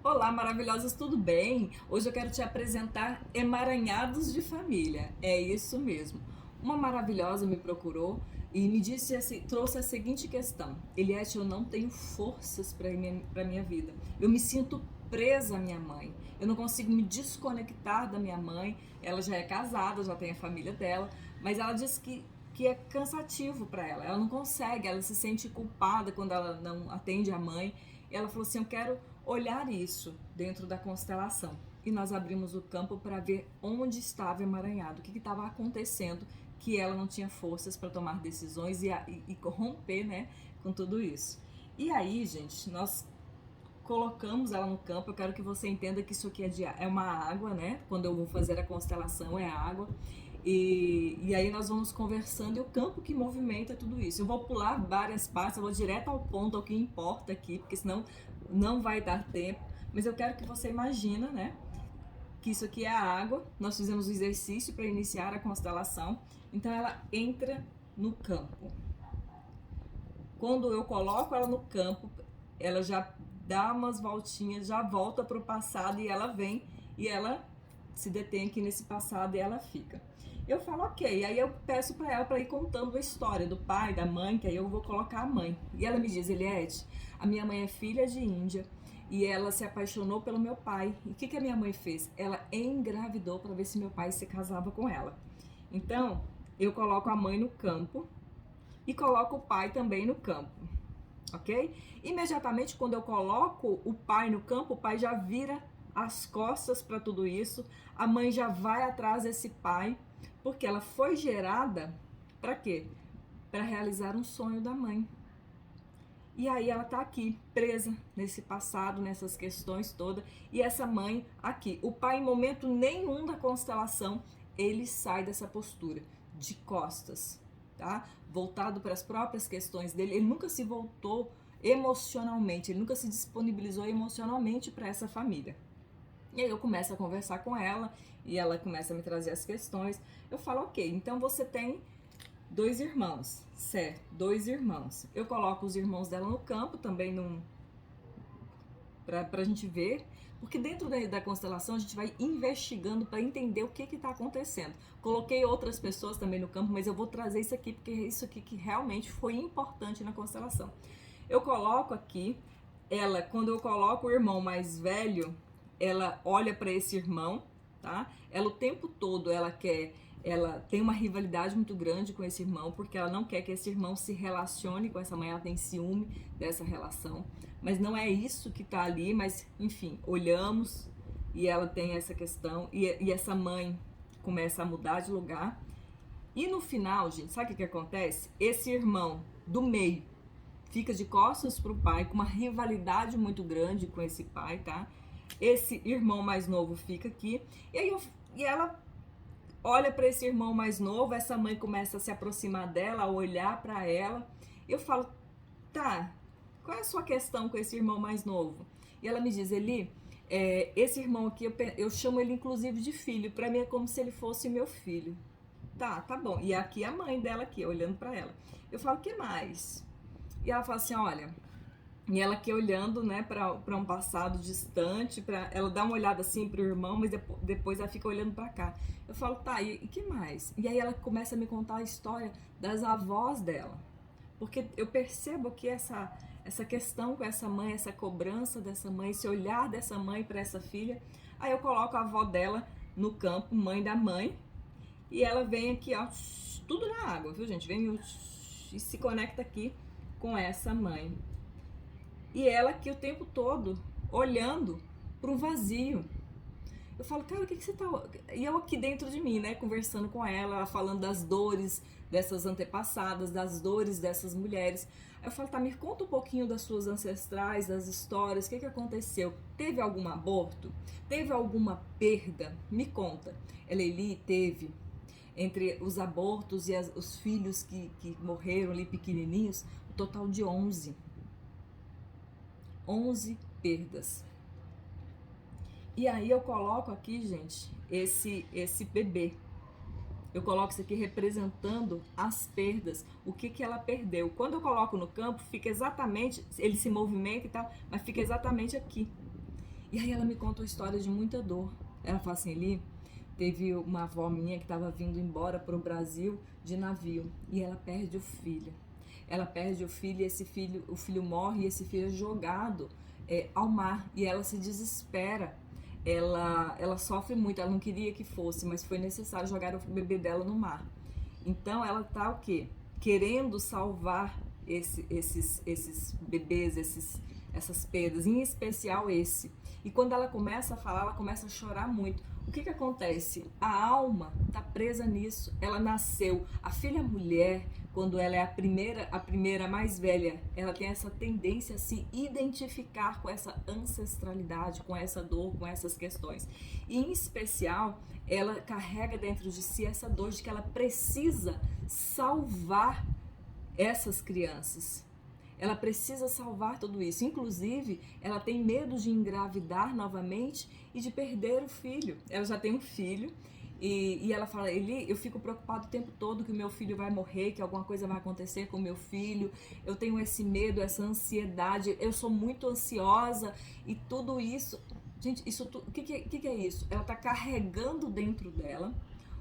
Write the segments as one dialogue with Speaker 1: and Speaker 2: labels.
Speaker 1: Olá, maravilhosas, tudo bem? Hoje eu quero te apresentar emaranhados de família. É isso mesmo. Uma maravilhosa me procurou e me disse assim, trouxe a seguinte questão: Eliette, eu não tenho forças para minha vida. Eu me sinto presa à minha mãe. Eu não consigo me desconectar da minha mãe. Ela já é casada, já tem a família dela, mas ela disse que é cansativo para ela. Ela não consegue, ela se sente culpada quando ela não atende a mãe. E ela falou assim: eu quero olhar isso dentro da constelação. E nós abrimos o campo para ver onde estava emaranhado, o que estava acontecendo, que ela não tinha forças para tomar decisões e romper, né, com tudo isso. E aí, gente, nós colocamos ela no campo. Eu quero que você entenda que isso aqui é uma água, né? Quando eu vou fazer a constelação, é água. E aí nós vamos conversando e o campo que movimenta tudo isso. Eu vou pular várias partes, eu vou direto ao ponto, ao que importa aqui, porque senão não vai dar tempo. Mas eu quero que você imagina, né? Que isso aqui é a água. Nós fizemos o exercício para iniciar a constelação. Então ela entra no campo. Quando eu coloco ela no campo, ela já dá umas voltinhas, já volta para o passado e ela vem e ela se detém aqui nesse passado e ela fica. Eu falo ok, aí eu peço para ela para ir contando a história do pai, da mãe, que aí eu vou colocar a mãe. E ela me diz: Eliette, a minha mãe é filha de Índia e ela se apaixonou pelo meu pai. E o que a minha mãe fez? Ela engravidou para ver se meu pai se casava com ela. Então, eu coloco a mãe no campo e coloco o pai também no campo, ok? Imediatamente quando eu coloco o pai no campo, o pai já vira as costas para tudo isso, a mãe já vai atrás desse pai, porque ela foi gerada para quê? Para realizar um sonho da mãe. E aí ela tá aqui, presa nesse passado, nessas questões todas, e essa mãe aqui. O pai, em momento nenhum da constelação, ele sai dessa postura, de costas, tá? Voltado para as próprias questões dele. Ele nunca se voltou emocionalmente, ele nunca se disponibilizou emocionalmente para essa família. E aí eu começo a conversar com ela, e ela começa a me trazer as questões. Eu falo, ok, então você tem dois irmãos, certo? Dois irmãos. Eu coloco os irmãos dela no campo também pra gente ver, porque dentro da constelação a gente vai investigando para entender o que está acontecendo. Coloquei outras pessoas também no campo, mas eu vou trazer isso aqui porque é isso aqui que realmente foi importante na constelação. Eu coloco aqui ela, quando eu coloco o irmão mais velho, ela olha para esse irmão, tá? Ela o tempo todo ela tem uma rivalidade muito grande com esse irmão, porque ela não quer que esse irmão se relacione com essa mãe, ela tem ciúme dessa relação. Mas não é isso que tá ali, mas enfim, olhamos e ela tem essa questão, e essa mãe começa a mudar de lugar. E no final, gente, sabe o que acontece? Esse irmão do meio fica de costas pro pai, com uma rivalidade muito grande com esse pai, tá? Esse irmão mais novo fica aqui, e ela olha para esse irmão mais novo, essa mãe começa a se aproximar dela, a olhar para ela. Eu falo, tá, qual é a sua questão com esse irmão mais novo? E ela me diz, Eli, esse irmão aqui, eu chamo ele inclusive de filho, para mim é como se ele fosse meu filho. Tá bom. E aqui a mãe dela aqui, olhando para ela. Eu falo, o que mais? E ela fala assim, olha, e ela aqui olhando, né, para um passado distante, para ela dá uma olhada assim pro irmão, mas depois ela fica olhando para cá. Eu falo, tá, e que mais? E aí ela começa a me contar a história das avós dela. Porque eu percebo que essa questão com essa mãe, essa cobrança dessa mãe, esse olhar dessa mãe para essa filha. Aí eu coloco a avó dela no campo, mãe da mãe, e ela vem aqui, ó, tudo na água, viu, gente? Vem e se conecta aqui com essa mãe. E ela aqui o tempo todo olhando para o vazio. Eu falo, cara, o que você tá. E eu aqui dentro de mim, né, conversando com ela falando das dores dessas antepassadas, das dores dessas mulheres. Aí eu falo, tá, me conta um pouquinho das suas ancestrais, das histórias, o que aconteceu? Teve algum aborto? Teve alguma perda? Me conta. Ela, Eli, teve. Entre os abortos e os filhos que morreram ali pequenininhos, o total de 11 perdas. E aí eu coloco aqui, gente, esse bebê. Eu coloco isso aqui representando as perdas, o que ela perdeu. Quando eu coloco no campo, fica exatamente, ele se movimenta e tal, mas fica exatamente aqui. E aí ela me conta uma história de muita dor. Ela fala assim, Eli, teve uma avó minha que estava vindo embora para o Brasil de navio e ela perde o filho. Ela perde o filho e o filho morre e esse filho é jogado ao mar e ela se desespera. Ela sofre muito, ela não queria que fosse, mas foi necessário jogar o bebê dela no mar. Então ela tá o quê? Querendo salvar esses bebês, essas perdas, em especial esse. E quando ela começa a falar, ela começa a chorar muito. O que acontece? A alma está presa nisso. Ela nasceu. A filha mulher, quando ela é a primeira mais velha, ela tem essa tendência a se identificar com essa ancestralidade, com essa dor, com essas questões. E em especial, ela carrega dentro de si essa dor de que ela precisa salvar essas crianças. Ela precisa salvar tudo isso. Inclusive, ela tem medo de engravidar novamente e de perder o filho. Ela já tem um filho e ela fala, Eli, eu fico preocupado o tempo todo que o meu filho vai morrer, que alguma coisa vai acontecer com o meu filho. Eu tenho esse medo, essa ansiedade. Eu sou muito ansiosa e tudo isso. Gente, o que é isso? Ela está carregando dentro dela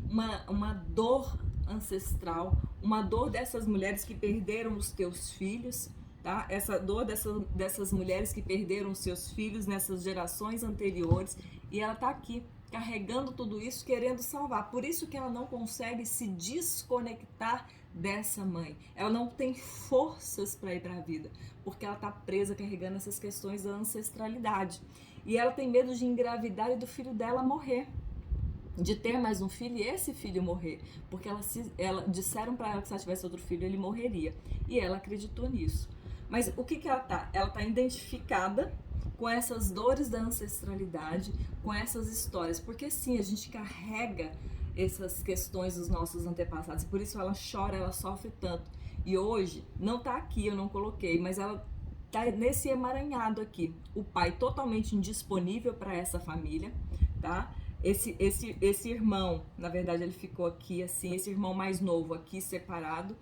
Speaker 1: uma dor ancestral, uma dor dessas mulheres que perderam os teus filhos, tá? Essa dor dessas mulheres que perderam os seus filhos nessas gerações anteriores, e ela tá aqui carregando tudo isso, querendo salvar. Por isso que ela não consegue se desconectar dessa mãe. Ela não tem forças para ir para a vida, porque ela tá presa carregando essas questões da ancestralidade. E ela tem medo de engravidar e do filho dela morrer, de ter mais um filho e esse filho morrer, porque ela disseram para ela que se ela tivesse outro filho ele morreria, e ela acreditou nisso. Mas o que ela tá? Ela tá identificada com essas dores da ancestralidade, com essas histórias, porque sim, a gente carrega essas questões dos nossos antepassados, e por isso ela chora, ela sofre tanto. E hoje, não tá aqui, eu não coloquei, mas ela tá nesse emaranhado aqui. O pai totalmente indisponível para essa família, tá? Esse irmão, na verdade ele ficou aqui assim, esse irmão mais novo aqui separado,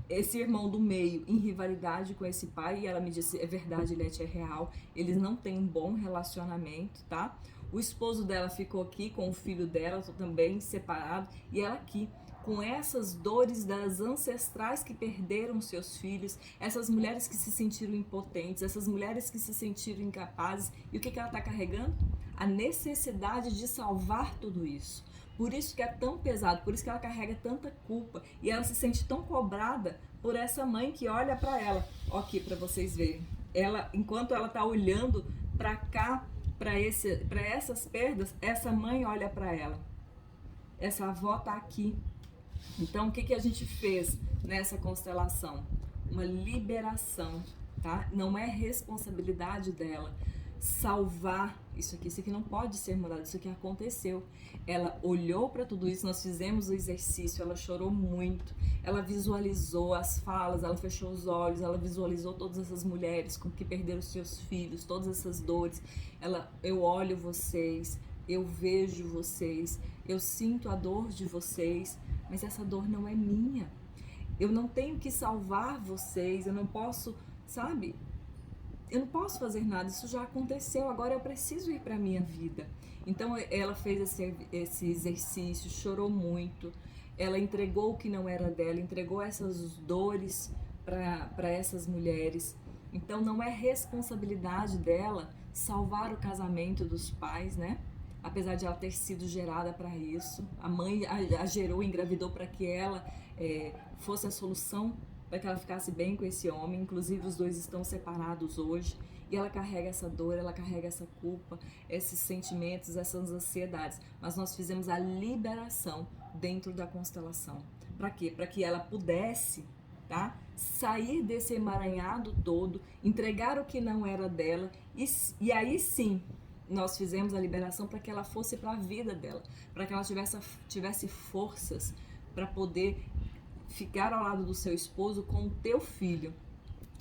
Speaker 1: esse irmão do meio em rivalidade com esse pai, e ela me disse, é verdade, Leti, é real, eles não têm um bom relacionamento, tá? O esposo dela ficou aqui com o filho dela também separado, e ela aqui com essas dores das ancestrais que perderam seus filhos, essas mulheres que se sentiram impotentes, essas mulheres que se sentiram incapazes, e o que ela está carregando? A necessidade de salvar tudo isso. Por isso que é tão pesado, por isso que ela carrega tanta culpa e ela se sente tão cobrada por essa mãe que olha para ela. Ó, aqui para vocês verem. Ela, enquanto ela tá olhando para cá, para essas perdas, essa mãe olha para ela. Essa avó tá aqui. Então, o que a gente fez nessa constelação? Uma liberação, tá? Não é responsabilidade dela salvar isso aqui não pode ser mudado, isso aqui aconteceu. Ela olhou para tudo isso, nós fizemos o exercício, ela chorou muito, ela visualizou as falas, ela fechou os olhos, ela visualizou todas essas mulheres com que perderam seus filhos, todas essas dores. Eu olho vocês, eu vejo vocês, eu sinto a dor de vocês, mas essa dor não é minha. Eu não tenho que salvar vocês, eu não posso, sabe? Eu não posso fazer nada, isso já aconteceu, agora eu preciso ir para a minha vida. Então ela fez esse exercício, chorou muito, ela entregou o que não era dela, entregou essas dores para essas mulheres. Então não é responsabilidade dela salvar o casamento dos pais, né? Apesar de ela ter sido gerada para isso, a mãe a gerou, engravidou para que ela fosse a solução para que ela ficasse bem com esse homem. Inclusive os dois estão separados hoje e ela carrega essa dor, ela carrega essa culpa, esses sentimentos, essas ansiedades. Mas nós fizemos a liberação dentro da constelação. Para quê? Para que ela pudesse, tá? Sair desse emaranhado todo, entregar o que não era dela e aí sim nós fizemos a liberação para que ela fosse para a vida dela, para que ela tivesse forças para poder ficar ao lado do seu esposo com o teu filho.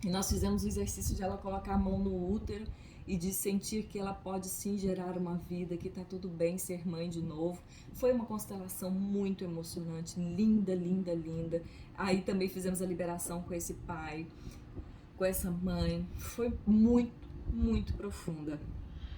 Speaker 1: E nós fizemos o exercício de ela colocar a mão no útero e de sentir que ela pode sim gerar uma vida, que tá tudo bem ser mãe de novo. Foi uma constelação muito emocionante, linda, linda, linda. Aí também fizemos a liberação com esse pai, com essa mãe. Foi muito, muito profunda.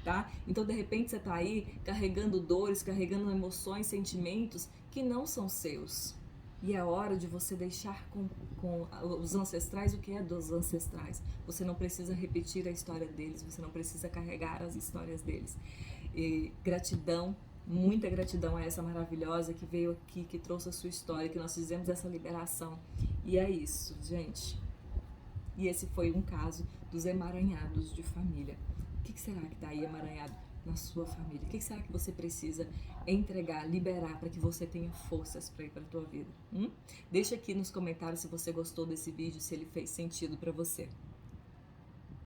Speaker 1: tá? Então, de repente, você tá aí carregando dores, carregando emoções, sentimentos que não são seus. E é hora de você deixar com os ancestrais o que é dos ancestrais. Você não precisa repetir a história deles, você não precisa carregar as histórias deles. E gratidão, muita gratidão a essa maravilhosa que veio aqui, que trouxe a sua história, que nós fizemos essa liberação. E é isso, gente. E esse foi um caso dos emaranhados de família. O que será que está aí emaranhado na sua família? O que será que você precisa entregar, liberar para que você tenha forças para ir para a tua vida? Deixa aqui nos comentários se você gostou desse vídeo, se ele fez sentido para você.